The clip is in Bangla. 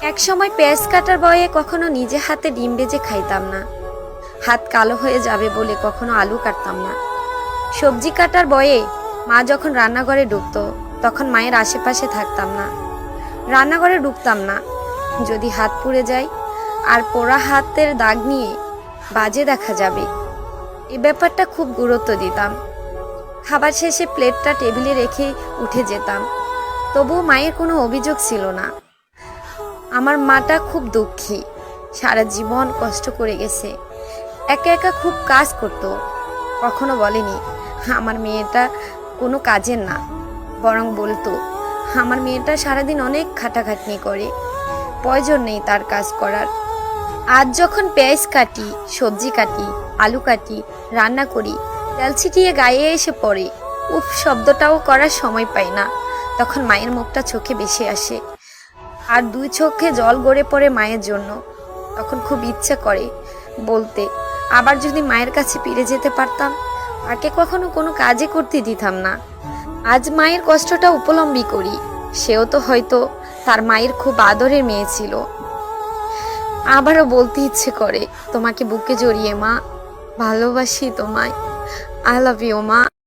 এক সময় পেঁয়াজ কাটার বয়ে কখনো নিজে হাতে ডিম ভেজে খাইতাম না। হাত কালো হয়ে যাবে বলে কখনো আলু কাটতাম না। সবজি কাটার বয়ে মা যখন রান্নাঘরে ঢুকতো তখন মায়ের আশেপাশে থাকতাম না, রান্নাঘরে ঢুকতাম না। যদি হাত পুড়ে যায় আর পোড়া হাতের দাগ নিয়ে বাজে দেখা যাবে, এই ব্যাপারটা খুব গুরুত্ব দিতাম। খাবার শেষে প্লেটটা টেবিলে রেখে উঠে যেতাম, তবুও মায়ের কোনো অভিযোগ ছিল না। আমার মাটা খুব দুঃখী, সারা জীবন কষ্ট করে গেছে, একা একা খুব কাজ করত। কখনো বলেনি আমার মেয়েটা কোনো কাজের না, বরং বলতো আমার মেয়েটা সারাদিন অনেক খাটাখাটনি করে, প্রয়োজন নেই তার কাজ করার। আজ যখন পেঁয়াজ কাটি, সবজি কাটি, আলু কাটি, রান্না করি, তেল ছিটিয়ে গায়ে এসে পড়ে, উফ শব্দটাও করার সময় পাই না। তখন মায়ের মুখটা চোখে ভেসে আসে, আর দুই চোখে জল গড়ে পড়ে মায়ের জন্য। তখন খুব ইচ্ছে করে বলতে, আবার যদি মায়ের কাছে ফিরে যেতে পারতাম, তাকে কখনো কোনো কাজে করতে দিতাম না। আজ মায়ের কষ্টটা উপলব্ধি করি, সেও তো হয়তো তার মায়ের খুব আদরের মেয়ে ছিল। আবারও বলতে ইচ্ছে করে, তোমাকে বুকে জড়িয়ে, মা ভালোবাসি তোমায়, আই লাভ ইউ মা।